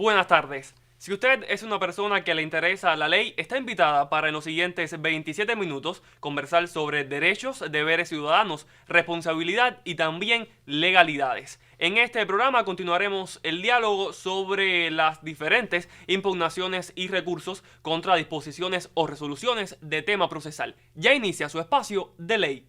Buenas tardes. Si usted es una persona que le interesa la ley, está invitada para en los siguientes 27 minutos conversar sobre derechos, deberes ciudadanos, responsabilidad y también legalidades. En este programa continuaremos el diálogo sobre las diferentes impugnaciones y recursos contra disposiciones o resoluciones de tema procesal. Ya inicia su espacio de ley.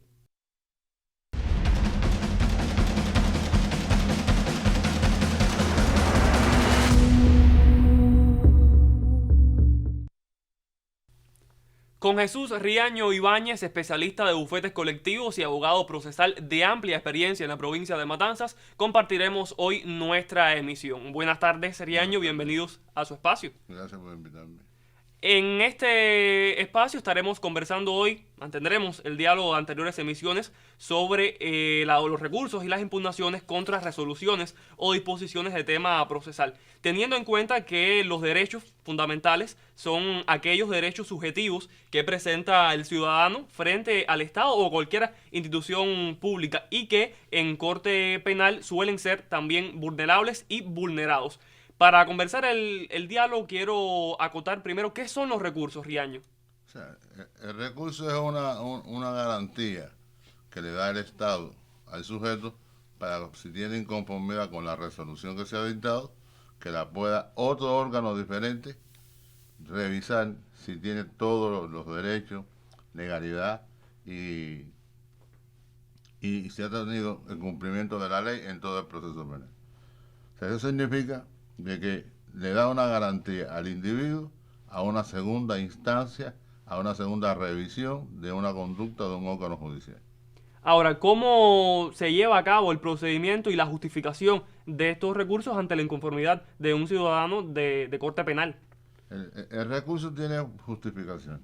Con Jesús Riaño Ibáñez, especialista de bufetes colectivos y abogado procesal de amplia experiencia en la provincia de Matanzas, compartiremos hoy nuestra emisión. Buenas tardes, Riaño, bienvenidos a su espacio. Gracias por invitarme. En este espacio estaremos conversando hoy, mantendremos el diálogo de anteriores emisiones sobre los recursos y las impugnaciones contra resoluciones o disposiciones de tema procesal, teniendo en cuenta que los derechos fundamentales son aquellos derechos subjetivos que presenta el ciudadano frente al Estado o cualquier institución pública y que en corte penal suelen ser también vulnerables y vulnerados. Para conversar el diálogo, quiero acotar primero qué son los recursos, Riaño. O sea, el recurso es una garantía que le da el Estado al sujeto para, si tiene inconformidad con la resolución que se ha dictado, que la pueda otro órgano diferente revisar si tiene todos los derechos, legalidad y si ha tenido el cumplimiento de la ley en todo el proceso penal. O sea, eso significa de que le da una garantía al individuo a una segunda instancia, a una segunda revisión de una conducta de un órgano judicial. Ahora, ¿cómo se lleva a cabo el procedimiento y la justificación de estos recursos ante la inconformidad de un ciudadano de corte penal? El recurso tiene justificaciones.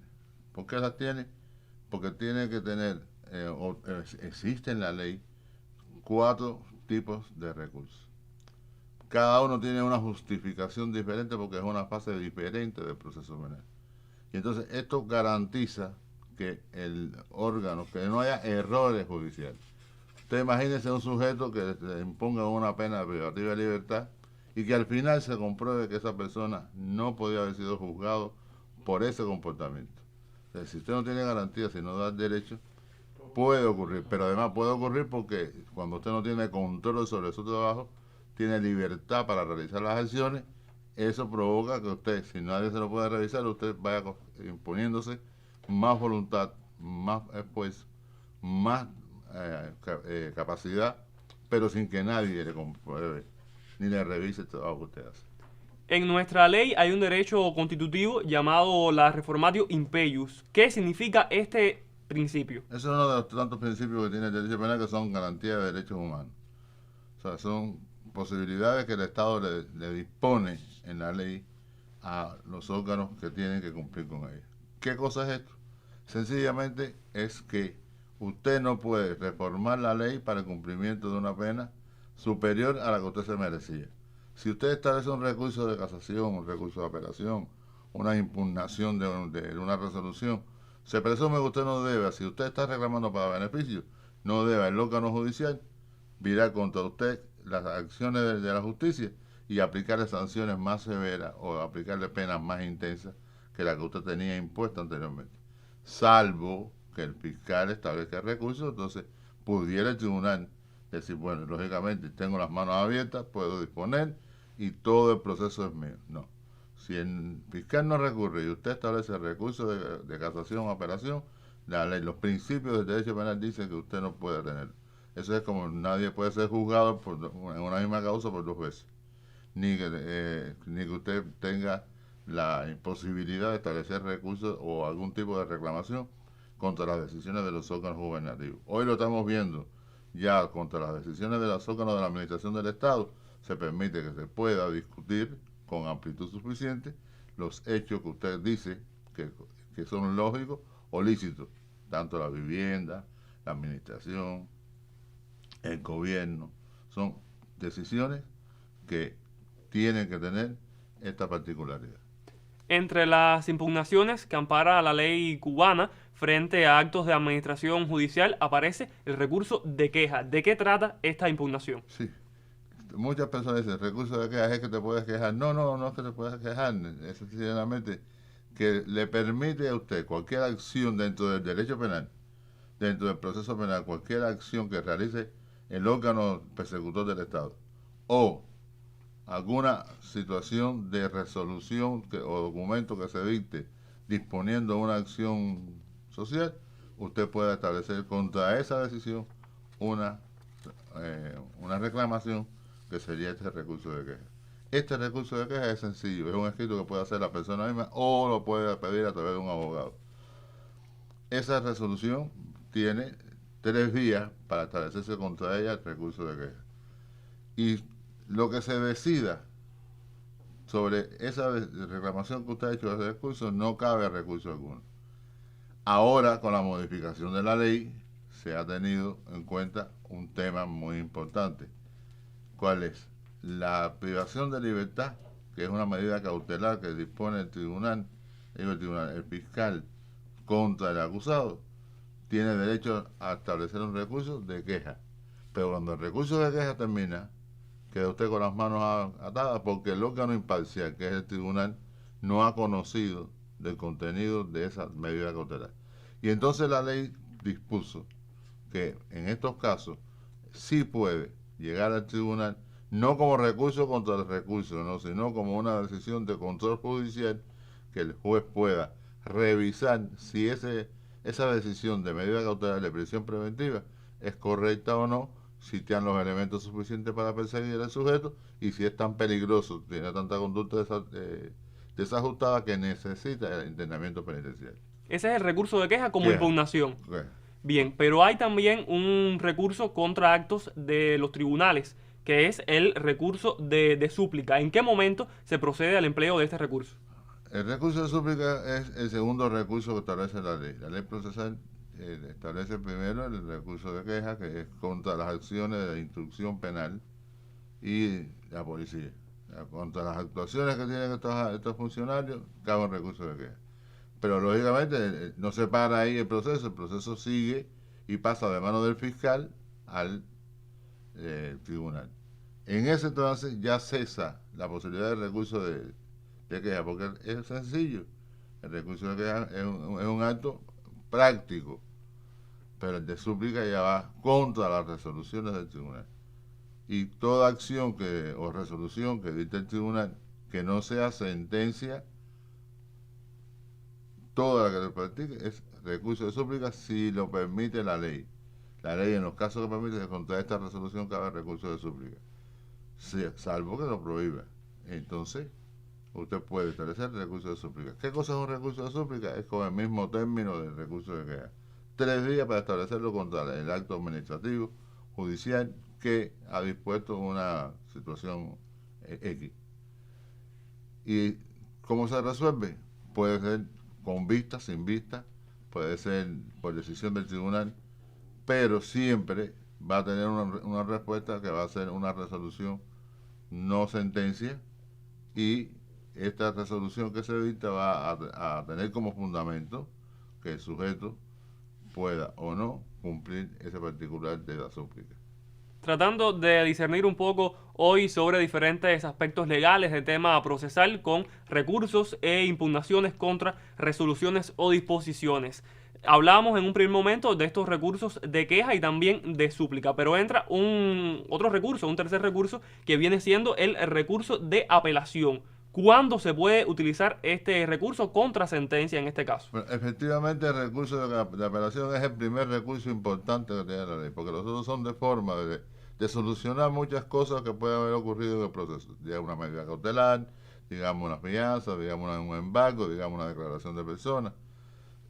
¿Por qué las tiene? Porque tiene que tener, existe en la ley 4 tipos de recursos. Cada uno tiene una justificación diferente porque es una fase diferente del proceso penal. Y entonces esto garantiza que el órgano, que no haya errores judiciales. Usted imagínese un sujeto que le imponga una pena privativa de libertad y que al final se compruebe que esa persona no podía haber sido juzgado por ese comportamiento. O sea, si usted no tiene garantía, si no da derecho, puede ocurrir. Pero además puede ocurrir porque cuando usted no tiene control sobre su trabajo, tiene libertad para realizar las acciones, eso provoca que usted, si nadie se lo puede revisar, usted vaya imponiéndose más voluntad, más esfuerzo, más capacidad, pero sin que nadie le compruebe ni le revise el trabajo que usted hace. En nuestra ley hay un derecho constitutivo llamado la reformatio impeius. ¿Qué significa este principio? Eso es uno de los tantos principios que tiene el derecho penal, que son garantías de derechos humanos. O sea, son posibilidades que el Estado le dispone en la ley a los órganos que tienen que cumplir con ella. ¿Qué cosa es esto? Sencillamente es que usted no puede reformar la ley para el cumplimiento de una pena superior a la que usted se merecía. Si usted establece un recurso de casación, un recurso de apelación, una impugnación de una resolución, se presume que usted no debe, si usted está reclamando para beneficio, no debe al órgano judicial virar contra usted las acciones de la justicia y aplicarle sanciones más severas o aplicarle penas más intensas que la que usted tenía impuesta anteriormente. Salvo que el fiscal establezca recursos, entonces pudiera el tribunal decir, bueno, lógicamente tengo las manos abiertas, puedo disponer y todo el proceso es mío. No. Si el fiscal no recurre y usted establece recursos de casación o apelación, la ley, los principios del derecho penal dicen que usted no puede tenerlo. Eso es como nadie puede ser juzgado en una misma causa por 2 veces. Ni que usted tenga la imposibilidad de establecer recursos o algún tipo de reclamación contra las decisiones de los órganos gubernativos. Hoy lo estamos viendo ya contra las decisiones de los órganos de la administración del Estado. Se permite que se pueda discutir con amplitud suficiente los hechos que usted dice que son lógicos o lícitos, tanto la vivienda, la administración, el gobierno. Son decisiones que tienen que tener esta particularidad. Entre las impugnaciones que ampara la ley cubana frente a actos de administración judicial aparece el recurso de queja. ¿De qué trata esta impugnación? Sí, muchas personas dicen, recurso de queja es que te puedes quejar. No, no, no es que te puedas quejar. Es sencillamente que le permite a usted cualquier acción dentro del derecho penal, dentro del proceso penal, cualquier acción que realice el órgano persecutor del Estado o alguna situación de resolución o documento que se dicte disponiendo una acción social, usted puede establecer contra esa decisión una, una reclamación que sería este recurso de queja. Este recurso de queja es sencillo, es un escrito que puede hacer la persona misma o lo puede pedir a través de un abogado. Esa resolución tiene 3 días para establecerse contra ella el recurso de queja. Y lo que se decida sobre esa reclamación que usted ha hecho de ese recurso, no cabe recurso alguno. Ahora, con la modificación de la ley, se ha tenido en cuenta un tema muy importante. ¿Cuál es? La privación de libertad, que es una medida cautelar que dispone el tribunal, el fiscal contra el acusado, tiene derecho a establecer un recurso de queja. Pero cuando el recurso de queja termina, queda usted con las manos atadas porque el órgano imparcial, que es el tribunal, no ha conocido del contenido de esa medida cautelar. Y entonces la ley dispuso que en estos casos sí puede llegar al tribunal, no como recurso contra el recurso, no, sino como una decisión de control judicial, que el juez pueda revisar si esa decisión de medida cautelar de prisión preventiva es correcta o no, si tienen los elementos suficientes para perseguir al sujeto y si es tan peligroso, tiene tanta conducta desajustada que necesita el internamiento penitenciario. Ese es el recurso de queja como Queja. impugnación. Queja. Bien, pero hay también un recurso contra actos de los tribunales, que es el recurso de súplica. ¿En qué momento se procede al empleo de este recurso? El recurso de súplica es el segundo recurso que establece la ley. La ley procesal establece primero el recurso de queja, que es contra las acciones de instrucción penal y la policía. Contra las actuaciones que tienen estos funcionarios, cabe un recurso de queja. Pero lógicamente no se para ahí el proceso sigue y pasa de mano del fiscal al tribunal. En ese entonces ya cesa la posibilidad del recurso de queja, porque es sencillo. El recurso de queja es un acto práctico, pero el de súplica ya va contra las resoluciones del tribunal. Y toda acción o resolución que dicte el tribunal que no sea sentencia, toda la que se practique es recurso de súplica si lo permite la ley. La ley, en los casos que permite, contra esta resolución cabe recurso de súplica, salvo que lo prohíba. Entonces, usted puede establecer recurso de súplica. ¿Qué cosa es un recurso de súplica? Es con el mismo término del recurso de queja. 3 días para establecerlo contra el acto administrativo judicial que ha dispuesto una situación X. ¿Y cómo se resuelve? Puede ser con vista, sin vista, puede ser por decisión del tribunal, pero siempre va a tener una respuesta que va a ser una resolución, no sentencia, y esta resolución que se dicta va a tener como fundamento que el sujeto pueda o no cumplir ese particular de la súplica. Tratando de discernir un poco hoy sobre diferentes aspectos legales de tema procesal con recursos e impugnaciones contra resoluciones o disposiciones. Hablamos en un primer momento de estos recursos de queja y también de súplica, pero entra otro recurso, un tercer recurso, que viene siendo el recurso de apelación. ¿Cuándo se puede utilizar este recurso contra sentencia en este caso? Bueno, efectivamente, el recurso de apelación es el primer recurso importante que tiene la ley, porque los otros son de forma de solucionar muchas cosas que pueden haber ocurrido en el proceso. Digamos una medida cautelar, digamos una fianza, digamos un embargo, digamos una declaración de persona.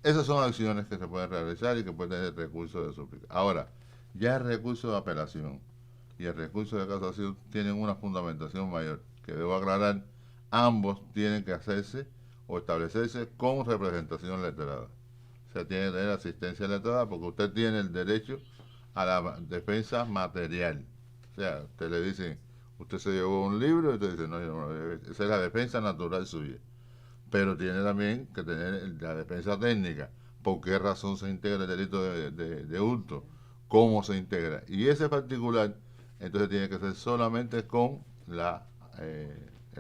Esas son acciones que se pueden realizar y que pueden tener recurso de súplica. Ahora, ya el recurso de apelación y el recurso de casación tienen una fundamentación mayor, que debo aclarar, ambos tienen que hacerse o establecerse con representación letrada. O sea, tiene que tener asistencia letrada porque usted tiene el derecho a la defensa material. O sea, usted le dice, usted se llevó un libro y usted dice, no, esa es la defensa natural suya. Pero tiene también que tener la defensa técnica. ¿Por qué razón se integra el delito de hurto? ¿Cómo se integra? Y ese particular entonces tiene que ser solamente con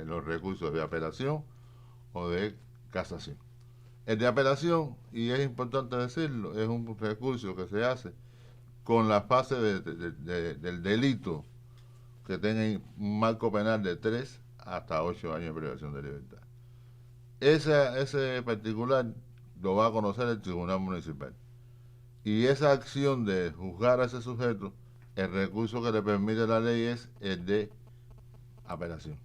los recursos de apelación o de casación. El de apelación, y es importante decirlo, es un recurso que se hace con la fase del delito que tenga un marco penal de 3 hasta 8 años de privación de libertad. Ese particular lo va a conocer el Tribunal Municipal. Y esa acción de juzgar a ese sujeto, el recurso que le permite la ley es el de apelación.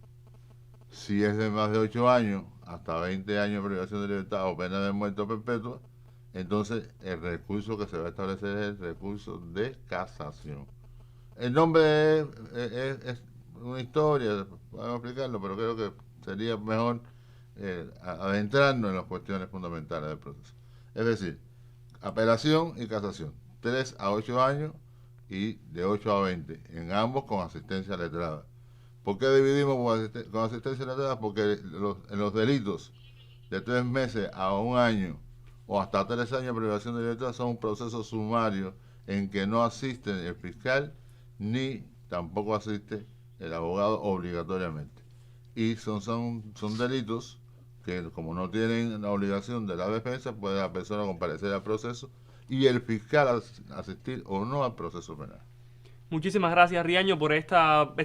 Si es de más de 8 años, hasta 20 años de privación de libertad o pena de muerte perpetua, entonces el recurso que se va a establecer es el recurso de casación. El nombre es una historia, podemos explicarlo, pero creo que sería mejor adentrarnos en las cuestiones fundamentales del proceso. Es decir, apelación y casación, 3 a 8 años y de 8 a 20, en ambos con asistencia letrada. ¿Por qué dividimos con asistencia letrada? Porque en los delitos de 3 meses a 1 año o hasta 3 años de privación de libertad son un proceso sumario en que no asiste el fiscal ni tampoco asiste el abogado obligatoriamente. Y son delitos que, como no tienen la obligación de la defensa, puede la persona comparecer al proceso y el fiscal asistir o no al proceso penal. Muchísimas gracias, Riaño, por este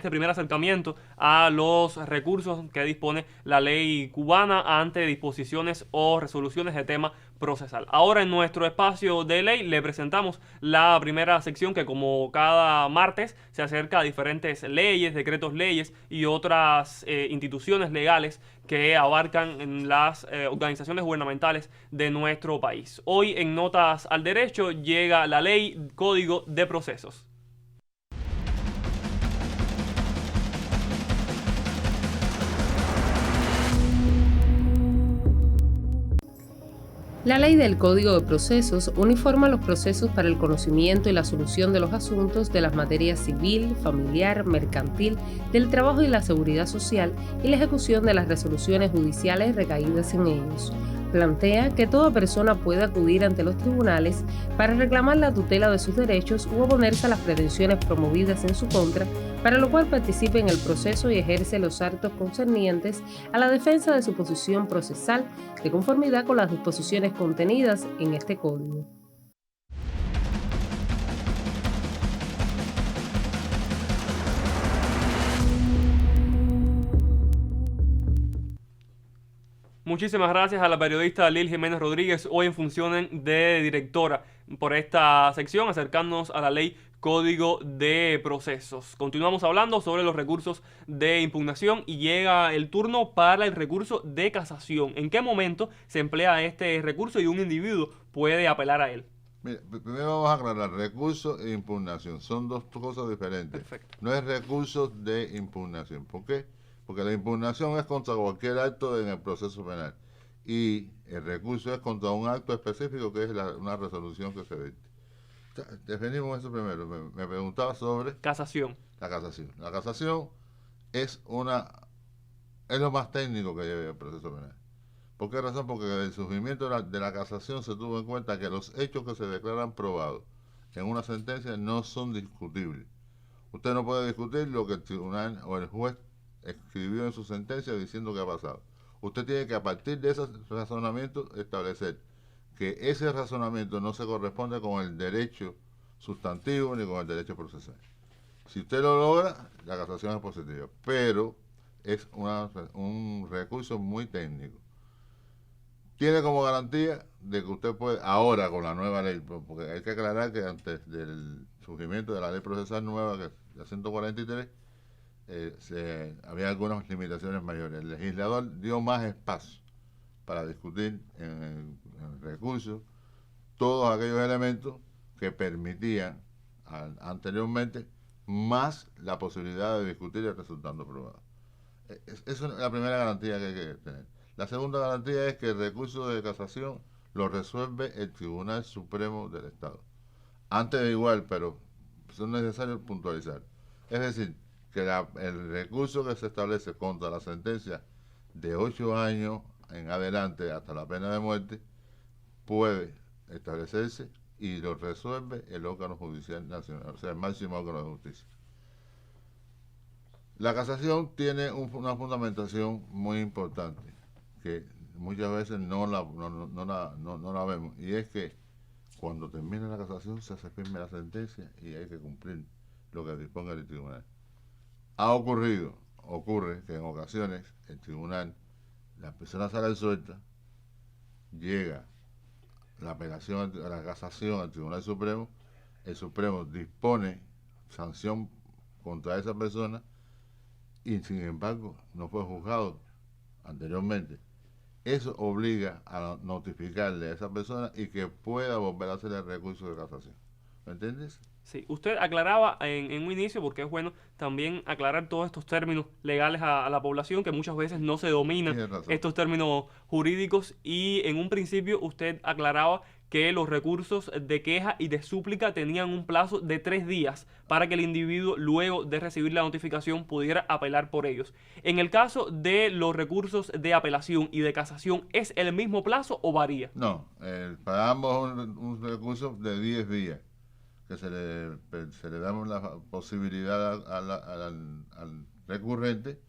primer acercamiento a los recursos que dispone la ley cubana ante disposiciones o resoluciones de tema procesal. Ahora, en nuestro espacio de ley le presentamos la primera sección que, como cada martes, se acerca a diferentes leyes, decretos leyes y otras instituciones legales que abarcan en las organizaciones gubernamentales de nuestro país. Hoy, en Notas al Derecho, llega la ley Código de Procesos. La Ley del Código de Procesos uniforma los procesos para el conocimiento y la solución de los asuntos de las materias civil, familiar, mercantil, del trabajo y la seguridad social y la ejecución de las resoluciones judiciales recaídas en ellos. Plantea que toda persona puede acudir ante los tribunales para reclamar la tutela de sus derechos u oponerse a las pretensiones promovidas en su contra, para lo cual participe en el proceso y ejerce los actos concernientes a la defensa de su posición procesal de conformidad con las disposiciones contenidas en este código. Muchísimas gracias a la periodista Lil Jiménez Rodríguez, hoy en funciones de directora, por esta sección, acercándonos a la ley Código de Procesos. Continuamos hablando sobre los recursos de impugnación y llega el turno para el recurso de casación. ¿En qué momento se emplea este recurso y un individuo puede apelar a él? Mira, primero vamos a aclarar, recurso e impugnación, son dos cosas diferentes. Perfecto. No es recurso de impugnación. ¿Por qué? Porque la impugnación es contra cualquier acto en el proceso penal y el recurso es contra un acto específico que es una resolución que se dicte. Definimos eso primero. Me preguntaba sobre Casación. la casación. La casación es lo más técnico que lleva el proceso penal. ¿Por qué razón? Porque en el surgimiento de la casación se tuvo en cuenta que los hechos que se declaran probados en una sentencia no son discutibles. Usted no puede discutir lo que el tribunal o el juez escribió en su sentencia diciendo que ha pasado. Usted tiene que, a partir de ese razonamiento, establecer que ese razonamiento no se corresponde con el derecho sustantivo ni con el derecho procesal. Si usted lo logra, la casación es positiva, pero es un recurso muy técnico. Tiene como garantía de que usted puede, ahora con la nueva ley, porque hay que aclarar que antes del surgimiento de la ley procesal nueva, que es la 143, había algunas limitaciones mayores. El legislador dio más espacio para discutir en el recurso todos aquellos elementos que permitían anteriormente más la posibilidad de discutir el resultado probado. Esa es la primera garantía que hay que tener. La segunda garantía es que el recurso de casación lo resuelve el Tribunal Supremo del Estado. Antes de igual, pero es necesario puntualizar. Es decir, que el recurso que se establece contra la sentencia de 8 años en adelante hasta la pena de muerte puede establecerse y lo resuelve el órgano judicial nacional, o sea, el máximo órgano de justicia. La casación tiene una fundamentación muy importante, que muchas veces no la vemos, y es que cuando termina la casación se hace firme la sentencia y hay que cumplir lo que disponga el tribunal. Ocurre que en ocasiones el tribunal, la persona sale suelta, llega la apelación a la casación al Tribunal Supremo, el Supremo dispone sanción contra esa persona y sin embargo no fue juzgado anteriormente. Eso obliga a notificarle a esa persona y que pueda volver a hacer el recurso de casación. ¿Me entiendes? Sí, usted aclaraba en un inicio, porque es bueno también aclarar todos estos términos legales a la población, que muchas veces no se dominan estos términos jurídicos, y en un principio usted aclaraba que los recursos de queja y de súplica tenían un plazo de 3 días para que el individuo, luego de recibir la notificación, pudiera apelar por ellos. En el caso de los recursos de apelación y de casación, ¿es el mismo plazo o varía? No, para ambos un recurso de 10 días, que se le damos la posibilidad al recurrente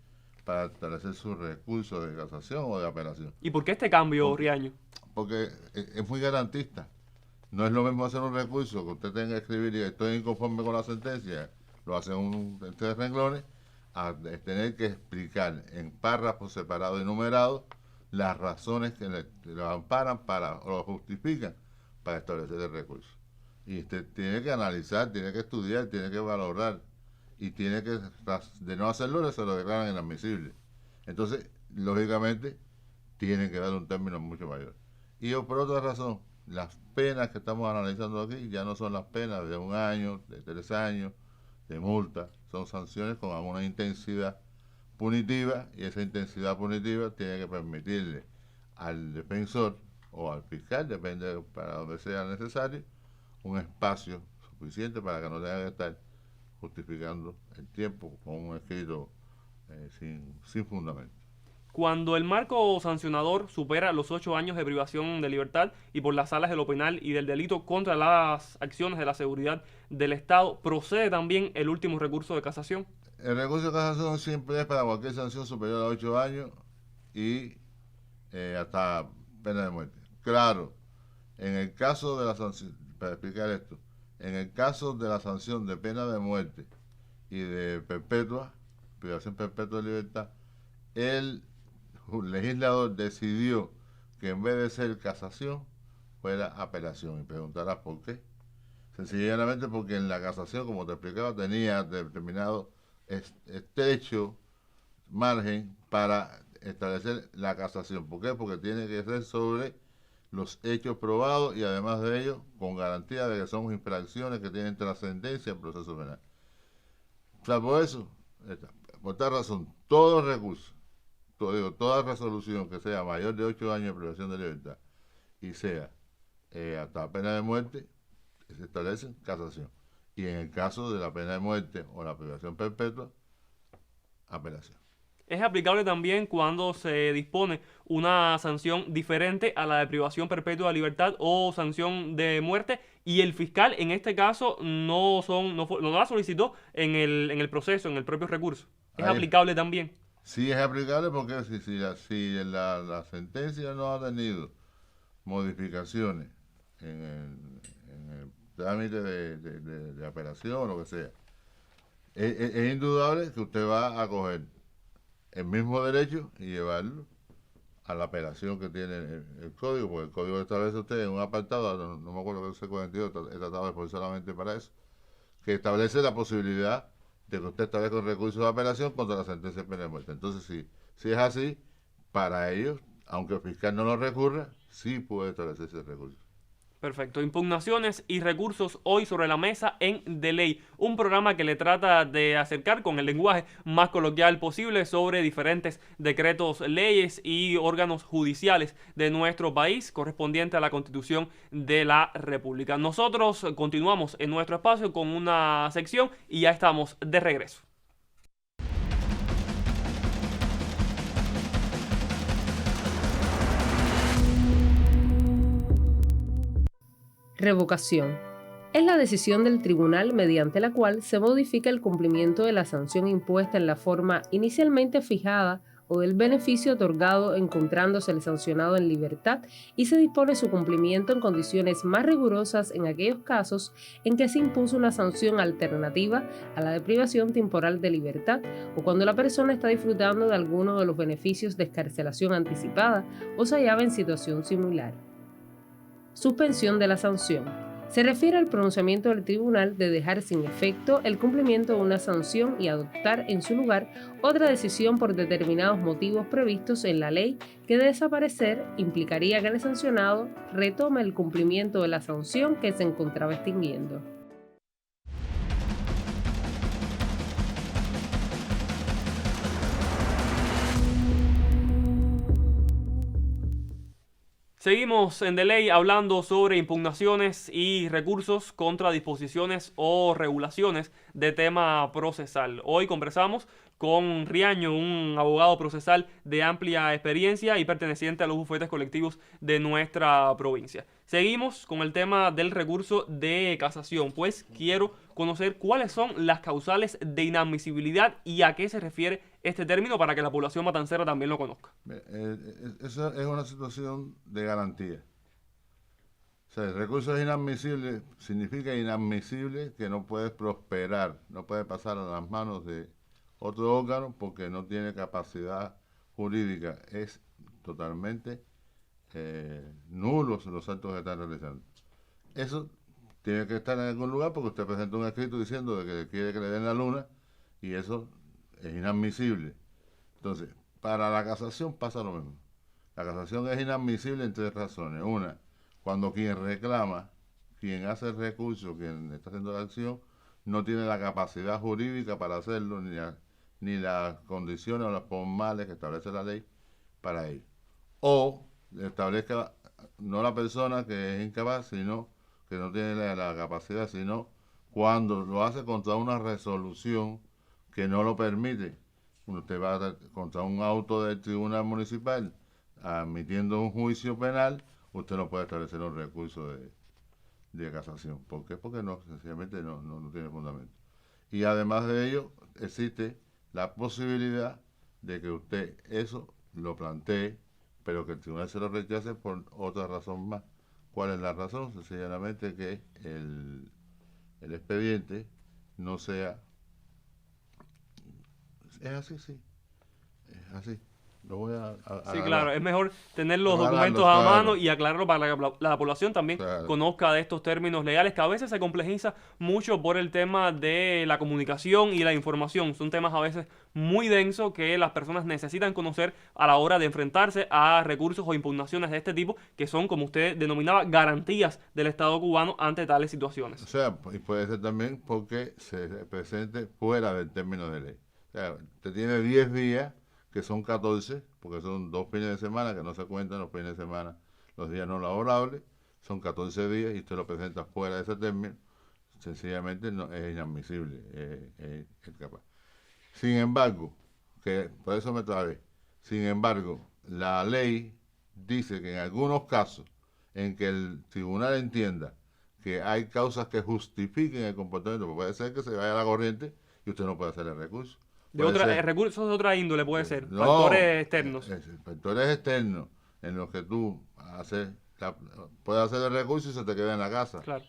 para establecer su recurso de casación o de apelación. ¿Y por qué este cambio, Riaño? Porque es muy garantista. No es lo mismo hacer un recurso que usted tenga que escribir y estoy inconforme con la sentencia, lo hace en 3 renglones, a tener que explicar en párrafos separados y numerados las razones que lo amparan o lo justifican para establecer el recurso. Y usted tiene que analizar, tiene que estudiar, tiene que valorar y tiene que, de no hacerlo, se lo declaran inadmisible. Entonces, lógicamente, tienen que dar un término mucho mayor. Y por otra razón, las penas que estamos analizando aquí ya no son las penas de 1 año, de 3 años, de multa, son sanciones con alguna intensidad punitiva, y esa intensidad punitiva tiene que permitirle al defensor o al fiscal, depende para donde sea necesario, un espacio suficiente para que no tenga que estar justificando el tiempo con un escrito sin fundamento. Cuando el marco sancionador supera los 8 años de privación de libertad y por las salas de lo penal y del delito contra las acciones de la seguridad del Estado, ¿procede también el último recurso de casación? El recurso de casación siempre es para cualquier sanción superior a 8 años y hasta pena de muerte. Claro, en el caso de la sanción, para explicar esto, en el caso de la sanción de pena de muerte y de privación perpetua de libertad, el legislador decidió que en vez de ser casación fuera apelación, y preguntarás por qué. Sencillamente porque en la casación, como te explicaba, tenía determinado estrecho margen para establecer la casación. ¿Por qué? Porque tiene que ser sobre los hechos probados y además de ello con garantía de que son infracciones que tienen trascendencia en proceso penal. Salvo eso, por tal razón, todo recurso, toda resolución que sea mayor de 8 años de privación de libertad y sea hasta pena de muerte, se establece casación. Y en el caso de la pena de muerte o la privación perpetua, apelación. Es aplicable también cuando se dispone una sanción diferente a la de privación perpetua de libertad o sanción de muerte, y el fiscal en este caso no la solicitó en el proceso, en el propio recurso. ¿Es aplicable también? Sí, es aplicable porque si la sentencia no ha tenido modificaciones en el trámite de apelación o lo que sea, es indudable que usted va a coger el mismo derecho y llevarlo a la apelación que tiene el código, porque el código establece usted en un apartado, no me acuerdo que es el 42, he tratado de poner solamente para eso, que establece la posibilidad de que usted establezca un recurso de apelación contra la sentencia de pena de muerte. Entonces, si es así, para ellos, aunque el fiscal no lo recurra, sí puede establecerse el recurso. Perfecto. Impugnaciones y recursos hoy sobre la mesa en De Ley, un programa que le trata de acercar con el lenguaje más coloquial posible sobre diferentes decretos, leyes y órganos judiciales de nuestro país correspondiente a la Constitución de la República. Nosotros continuamos en nuestro espacio con una sección y ya estamos de regreso. Revocación. Es la decisión del tribunal mediante la cual se modifica el cumplimiento de la sanción impuesta en la forma inicialmente fijada o del beneficio otorgado encontrándose el sancionado en libertad y se dispone su cumplimiento en condiciones más rigurosas en aquellos casos en que se impuso una sanción alternativa a la de privación temporal de libertad o cuando la persona está disfrutando de alguno de los beneficios de excarcelación anticipada o se hallaba en situación similar. Suspensión de la sanción. Se refiere al pronunciamiento del tribunal de dejar sin efecto el cumplimiento de una sanción y adoptar en su lugar otra decisión por determinados motivos previstos en la ley que de desaparecer implicaría que el sancionado retome el cumplimiento de la sanción que se encontraba extinguiendo. Seguimos en The Ley hablando sobre impugnaciones y recursos contra disposiciones o regulaciones de tema procesal. Hoy conversamos con Riaño, un abogado procesal de amplia experiencia y perteneciente a los bufetes colectivos de nuestra provincia. Seguimos con el tema del recurso de casación, pues quiero conocer cuáles son las causales de inadmisibilidad y a qué se refiere este término para que la población matancera también lo conozca. Esa es una situación de garantía. O sea, el recurso es inadmisible, significa inadmisible que no puede prosperar, no puede pasar a las manos de otro órgano porque no tiene capacidad jurídica. Es totalmente nulos los actos que están realizando. Eso tiene que estar en algún lugar porque usted presenta un escrito diciendo de que quiere que le den la luna y eso es inadmisible. Entonces, para la casación pasa lo mismo. La casación es inadmisible en 3 razones. Una, cuando quien reclama, quien hace el recurso, quien está haciendo la acción, no tiene la capacidad jurídica para hacerlo, ni las condiciones o las formales que establece la ley para ello. O establezca no la persona que es incapaz, sino que no tiene la capacidad, sino cuando lo hace contra una resolución que no lo permite. Usted va contra un auto del tribunal municipal admitiendo un juicio penal, usted no puede establecer un recurso de casación. ¿Por qué? Porque no, sencillamente no tiene fundamento. Y además de ello, existe la posibilidad de que usted eso lo plantee, pero que el tribunal se lo rechace por otra razón más. ¿Cuál es la razón? Sencillamente que el expediente no sea... Es así, sí. Es así. Lo voy a sí, claro, es mejor tener los documentos a mano y aclararlo para que la población también conozca de estos términos legales que a veces se complejiza mucho por el tema de la comunicación y la información. Son temas a veces muy densos que las personas necesitan conocer a la hora de enfrentarse a recursos o impugnaciones de este tipo que son, como usted denominaba, garantías del Estado cubano ante tales situaciones. O sea, y puede ser también porque se presente fuera del término de ley. O sea, usted tiene 10 días, que son 14, porque son 2 fines de semana, que no se cuentan los fines de semana, los días no laborables, son 14 días y usted lo presenta fuera de ese término, sencillamente no, es inadmisible, es capaz. Sin embargo, que por eso me trabé, sin embargo, la ley dice que en algunos casos en que el tribunal entienda que hay causas que justifiquen el comportamiento, pues puede ser que se vaya a la corriente y usted no puede hacer el recurso. Recursos de otra índole puede ser, no, factores externos. Factores externos en los que tú puedes hacer el recurso y se te queda en la casa. Claro.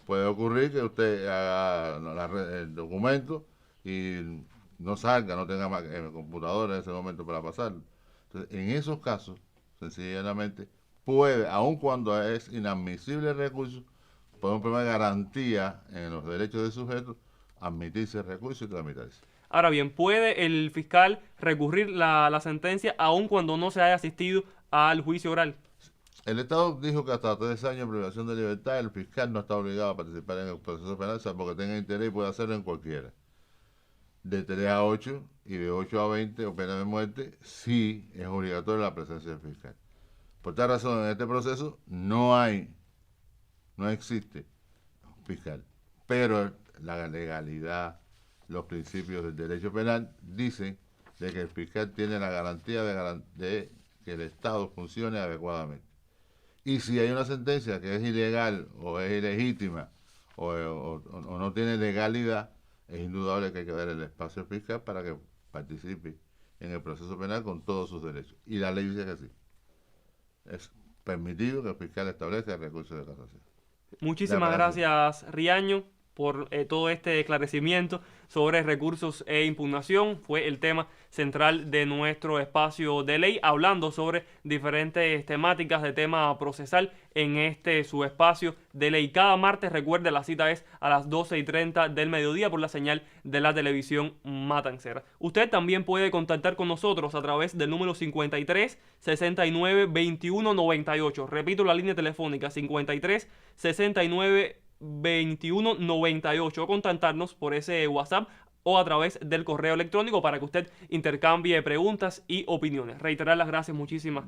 Puede ocurrir que usted haga el documento y no salga, no tenga computadora en ese momento para pasarlo. Entonces, en esos casos, sencillamente, puede, aun cuando es inadmisible el recurso, por un problema de garantía en los derechos del sujeto, admitirse el recurso y tramitarse. Ahora bien, ¿puede el fiscal recurrir la sentencia aun cuando no se haya asistido al juicio oral? El Estado dijo que hasta 3 años de privación de libertad el fiscal no está obligado a participar en el proceso penal, salvo que tenga interés y puede hacerlo en cualquiera. De 3 a 8 y de 8 a 20 o pena de muerte, sí es obligatoria la presencia del fiscal. Por tal razón, en este proceso no existe fiscal, pero la legalidad, los principios del derecho penal dicen de que el fiscal tiene la garantía de que el Estado funcione adecuadamente. Y si hay una sentencia que es ilegal o es ilegítima o no tiene legalidad, es indudable que hay que dar el espacio fiscal para que participe en el proceso penal con todos sus derechos. Y la ley dice que sí. Es permitido que el fiscal establezca el recurso de casación. Muchísimas gracias, Riaño, por todo este esclarecimiento sobre recursos e impugnación. Fue el tema central de nuestro espacio de ley, hablando sobre diferentes temáticas de tema procesal en su espacio de ley. Cada martes, recuerde, la cita es a las 12:30 del mediodía por la señal de la televisión Matancera. Usted también puede contactar con nosotros a través del número 53 69 21 98. Repito la línea telefónica 53 69 21 98, o contactarnos por ese WhatsApp o a través del correo electrónico para que usted intercambie preguntas y opiniones. Reiterar las gracias muchísimas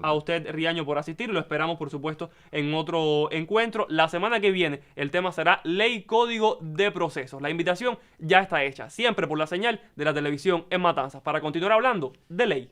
a usted, Riaño, por asistir. Lo esperamos, por supuesto, en otro encuentro. La semana que viene el tema será Ley Código de Procesos. La invitación ya está hecha, siempre por la señal de la televisión en Matanzas, para continuar hablando de ley.